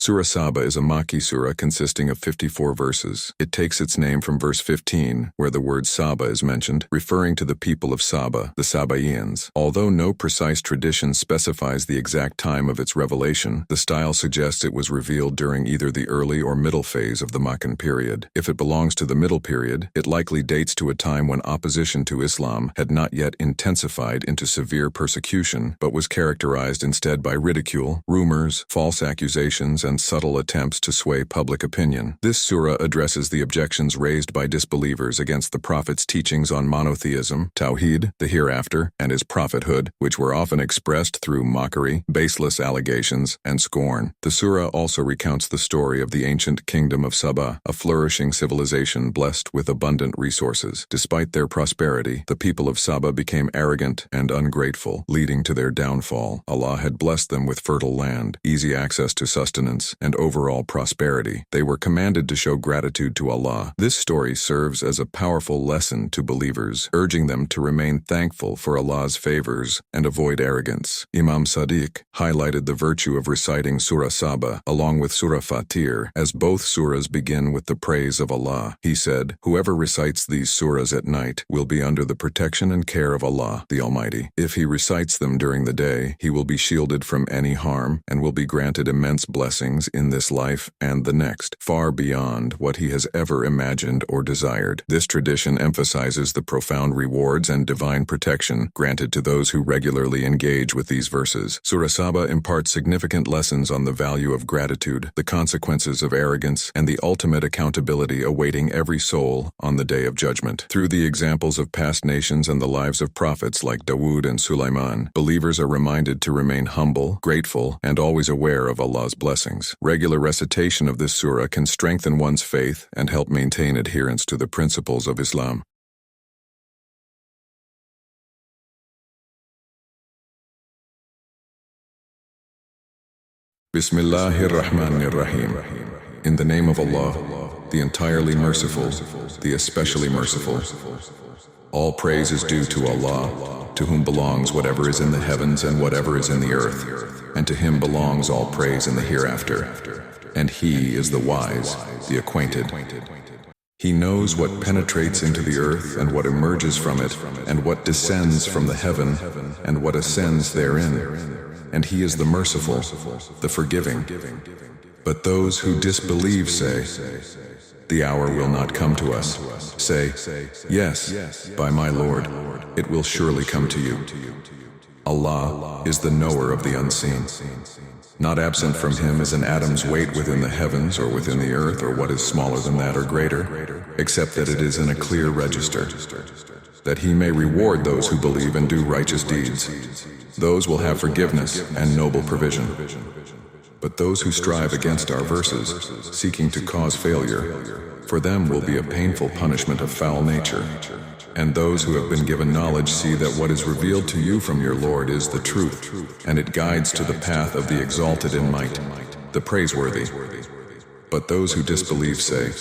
Surah Saba is a Makki surah consisting of 54 verses. It takes its name from verse 15, where the word Saba is mentioned, referring to the people of Saba, the Sabaeans. Although no precise tradition specifies the exact time of its revelation, the style suggests it was revealed during either the early or middle phase of the Meccan period. If it belongs to the middle period, it likely dates to a time when opposition to Islam had not yet intensified into severe persecution, but was characterized instead by ridicule, rumors, false accusations, and subtle attempts to sway public opinion. This surah addresses the objections raised by disbelievers against the Prophet's teachings on monotheism, Tawheed, the Hereafter, and his prophethood, which were often expressed through mockery, baseless allegations, and scorn. The surah also recounts the story of the ancient kingdom of Saba, a flourishing civilization blessed with abundant resources. Despite their prosperity, the people of Saba became arrogant and ungrateful, leading to their downfall. Allah had blessed them with fertile land, easy access to sustenance, and overall prosperity. They were commanded to show gratitude to Allah. This story serves as a powerful lesson to believers, urging them to remain thankful for Allah's favors and avoid arrogance. Imam Sadiq highlighted the virtue of reciting Surah Saba, along with Surah Fatir, as both surahs begin with the praise of Allah. He said, "Whoever recites these surahs at night will be under the protection and care of Allah, the Almighty. If he recites them during the day, he will be shielded from any harm and will be granted immense blessings in this life and the next, far beyond what he has ever imagined or desired." This tradition emphasizes the profound rewards and divine protection granted to those who regularly engage with these verses. Surah Saba imparts significant lessons on the value of gratitude, the consequences of arrogance, and the ultimate accountability awaiting every soul on the Day of Judgment. Through the examples of past nations and the lives of prophets like Dawud and Sulaiman, believers are reminded to remain humble, grateful, and always aware of Allah's blessings. Regular recitation of this surah can strengthen one's faith and help maintain adherence to the principles of Islam. Bismillahirrahmanirrahim. In the name of Allah, the entirely merciful, the especially merciful. All praise is due to Allah, to whom belongs whatever is in the heavens and whatever is in the earth, and to him belongs all praise in the hereafter. And he is the wise, the acquainted. He knows what penetrates into the earth and what emerges from it, and what descends from the heaven and what ascends therein. And he is the merciful, the forgiving. But those who disbelieve say, "The hour will not come to us." Say, "Yes, by my Lord, it will surely come to you." Allah is the knower of the unseen. Not absent from him is an atom's weight within the heavens or within the earth or what is smaller than that or greater, except that it is in a clear register, that he may reward those who believe and do righteous deeds. Those will have forgiveness and noble provision. But those who strive against our verses, seeking to cause failure, for them will be a painful punishment of foul nature. And those who have been given knowledge see that what is revealed to you from your Lord is the truth, and it guides to the path of the exalted in might, the praiseworthy. But those who disbelieve say,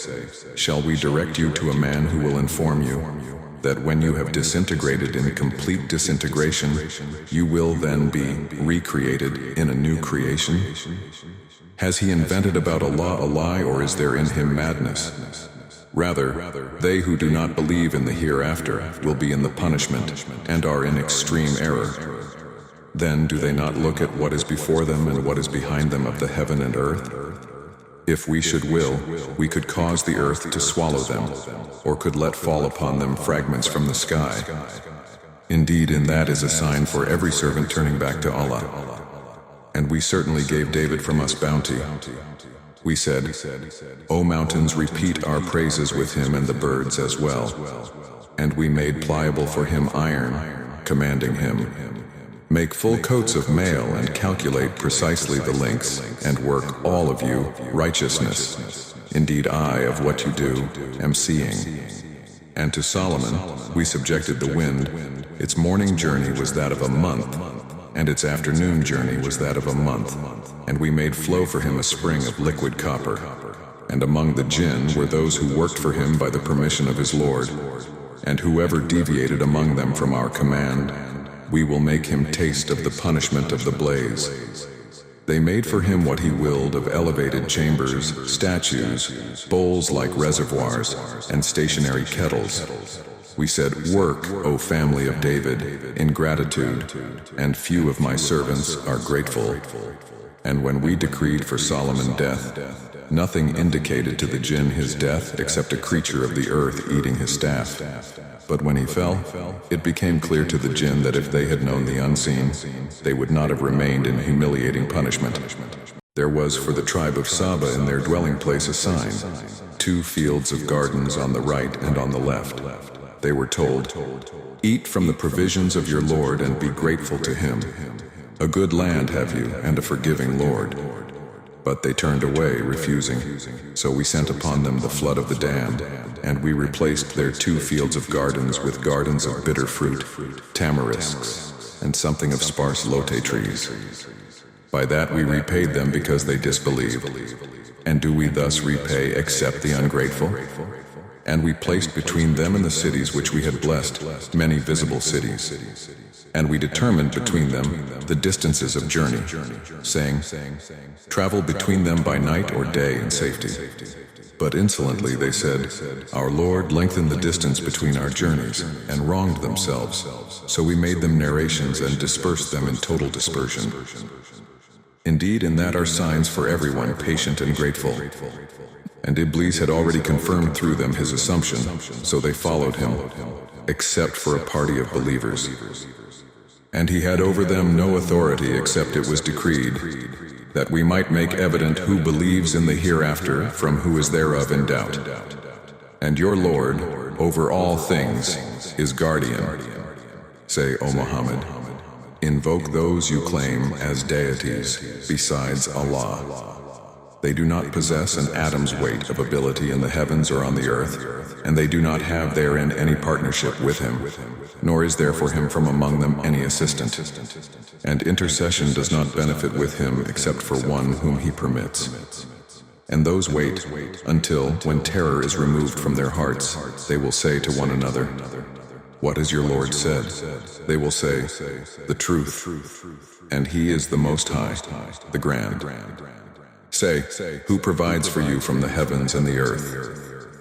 "Shall we direct you to a man who will inform you that when you have disintegrated in complete disintegration, you will then be recreated in a new creation? Has he invented about Allah a lie, or is there in him madness? Rather, they who do not believe in the hereafter will be in the punishment and are in extreme error. Then do they not look at what is before them and what is behind them of the heaven and earth? If we should will, we could cause the earth to swallow them, or could let fall upon them fragments from the sky. Indeed, in that is a sign for every servant turning back to Allah. And we certainly gave David from us bounty. We said, "O mountains, repeat our praises with him, and the birds as well." And we made pliable for him iron, commanding him, "Make full coats of mail and calculate precisely the lengths, and work, all of you, righteousness. Indeed, I, of what you do, am seeing." And to Solomon we subjected the wind. Its morning journey was that of a month, and its afternoon journey was that of a month. And we made flow for him a spring of liquid copper. And among the jinn were those who worked for him by the permission of his Lord. And whoever deviated among them from our command, we will make him taste of the punishment of the blaze. They made for him what he willed of elevated chambers, statues, bowls like reservoirs, and stationary kettles. We said, "Work, O family of David, ingratitude, and few of my servants are grateful." And when we decreed for Solomon death, nothing indicated to the jinn his death except a creature of the earth eating his staff. But when he fell, it became clear to the jinn that if they had known the unseen, they would not have remained in humiliating punishment. There was for the tribe of Saba in their dwelling place a sign, 2 fields of gardens on the right and on the left. They were told, "Eat from the provisions of your Lord and be grateful to him. A good land have you, and a forgiving Lord." But they turned away, refusing. So we sent upon them the flood of the damned, and we replaced their 2 fields of gardens with gardens of bitter fruit, tamarisks, and something of sparse lote trees. By that we repaid them because they disbelieved. And do we thus repay except the ungrateful? And we placed between them and the cities which we had blessed many visible cities. And we determined between them the distances of journey, saying, "Travel between them by night or day in safety." But insolently they said, "Our Lord lengthened the distance between our journeys," and wronged themselves. So we made them narrations and dispersed them in total dispersion. Indeed, in that are signs for everyone patient and grateful. And Iblis had already confirmed through them his assumption, so they followed him, except for a party of believers. And he had over them no authority except it was decreed, that we might make evident who believes in the hereafter from who is thereof in doubt. And your Lord, over all things, is guardian. Say, O Muhammad, invoke those you claim as deities besides Allah. They do not possess an atom's weight of ability in the heavens or on the earth, and they do not have therein any partnership with him, nor is there for him from among them any assistant. And intercession does not benefit with him except for one whom he permits. And those wait until, when terror is removed from their hearts, they will say to one another, "What has your Lord said?" They will say, "The truth, and he is the Most High, the Grand." Say, "Who provides for you from the heavens and the earth?"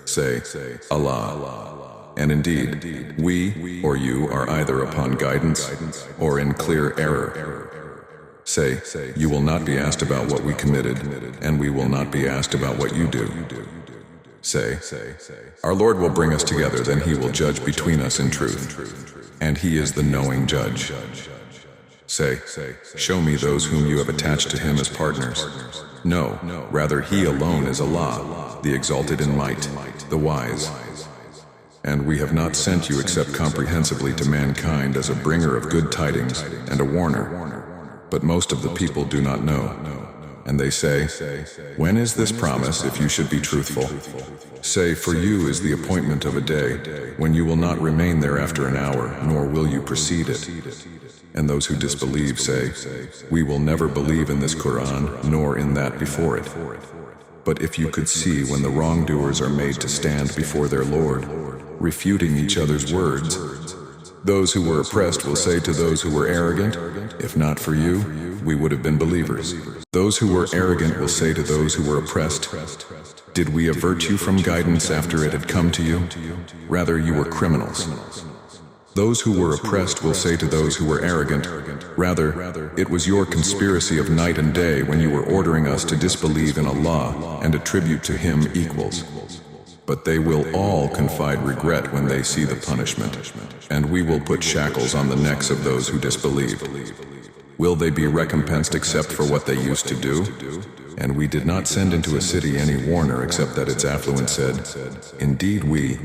Say, "Allah." And indeed, we or you are either upon guidance or in clear error. Say, "You will not be asked about what we committed, and we will not be asked about what you do." Say, "Our Lord will bring us together, then he will judge between us in truth, and he is the knowing judge." Say, "Show me those whom you have attached to him as partners." No, rather he alone is Allah, the exalted in might, the wise. And we have not sent you except comprehensively to mankind as a bringer of good tidings and a warner. But most of the people do not know. And they say, "When is this promise if you should be truthful?" Say, "For you is the appointment of a day, when you will not remain there after an hour, nor will you precede it." And those who disbelieve say, "We will never believe in this Quran, nor in that before it." But if you could see when the wrongdoers are made to stand before their Lord, refuting each other's words, those who were oppressed will say to those who were arrogant, "If not for you, we would have been believers." Those who were arrogant will say to those who were oppressed, "Did we avert you from guidance after it had come to you? Rather, you were criminals." Those who were oppressed will say to those who were arrogant, "Rather, it was your conspiracy of night and day when you were ordering us to disbelieve in Allah and attribute to him equals." But they will all confide regret when they see the punishment, and we will put shackles on the necks of those who disbelieve. Will they be recompensed except for what they used to do? And we did not send into a city any warner except that its affluent said, "Indeed we,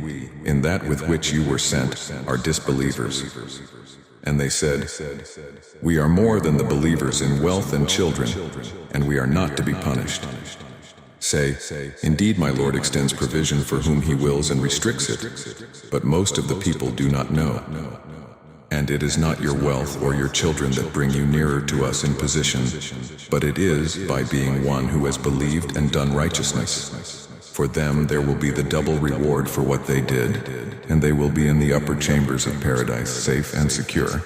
in that with which you were sent, are disbelievers." And they said, "We are more than the believers in wealth and children, and we are not to be punished." Say, "Indeed my Lord extends provision for whom he wills and restricts it, but most of the people do not know. And it is not your wealth or your children that bring you nearer to us in position, but it is by being one who has believed and done righteousness. For them there will be the double reward for what they did, and they will be in the upper chambers of paradise, safe and secure.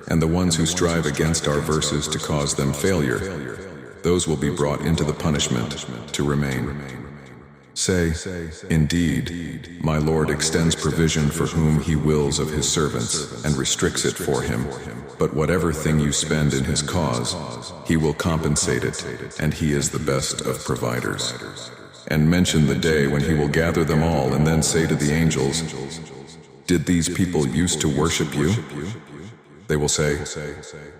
And the ones who strive against our verses to cause them failure, those will be brought into the punishment to remain. Say, indeed, my Lord extends provision for whom He wills of His servants and restricts it for him. But whatever thing you spend in His cause, He will compensate it, and He is the best of providers. And mention the day when He will gather them all and then say to the angels, did these people used to worship you? They will say,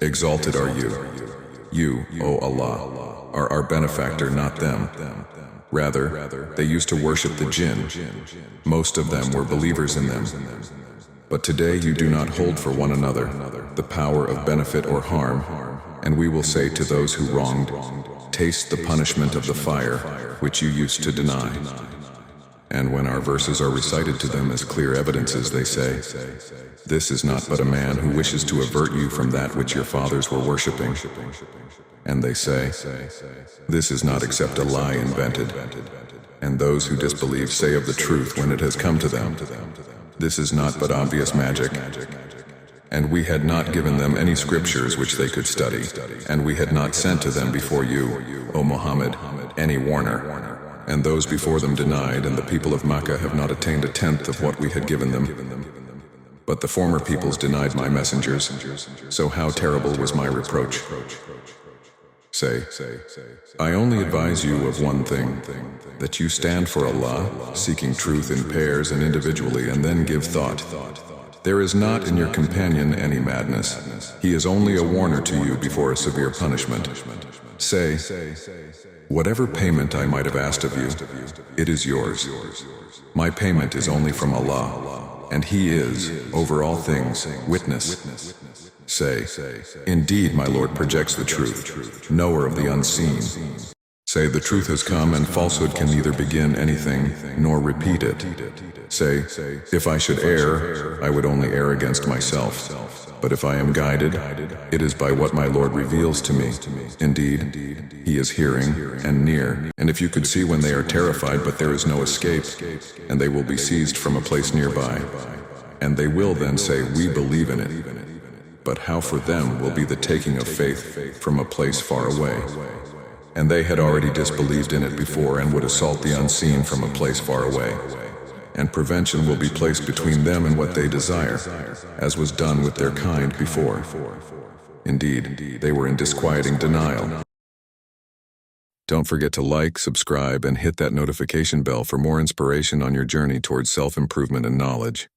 exalted are you. You, O Allah, are our benefactor, not them. Rather, they used to worship the jinn. Most of them were believers in them. But today you do not hold for one another the power of benefit or harm, and we will say to those who wronged, taste the punishment of the fire which you used to deny. And when our verses are recited to them as clear evidences, they say, this is not but a man who wishes to avert you from that which your fathers were worshipping. And they say, this is not except a lie invented. And those who disbelieve say of the truth when it has come to them, this is not but obvious magic. And we had not given them any scriptures which they could study, and we had not sent to them before you, O Muhammad, any warner. And those before them denied, and the people of Makkah have not attained a tenth of what we had given them. But the former peoples denied my messengers, so how terrible was my reproach. Say, I only advise you of one thing, that you stand for Allah, seeking truth in pairs and individually, and then give thought. There is not in your companion any madness. He is only a warner to you before a severe punishment. Say, whatever payment I might have asked of you, it is yours. My payment is only from Allah, and He is, over all things, witness. Say, indeed my Lord projects the truth, knower of the unseen. Say, the truth has come, and falsehood can neither begin anything nor repeat it. Say, if I should err, I would only err against myself. But if I am guided, it is by what my Lord reveals to me. Indeed, He is hearing and near. And if you could see when they are terrified, but there is no escape, and they will be seized from a place nearby. And they will then say, we believe in it. But how for them will be the taking of faith from a place far away? And they had already disbelieved in it before and would assault the unseen from a place far away. And prevention will be placed between them and what they desire, as was done with their kind before. Indeed, they were in disquieting denial. Don't forget to like, subscribe, and hit that notification bell for more inspiration on your journey towards self-improvement and knowledge.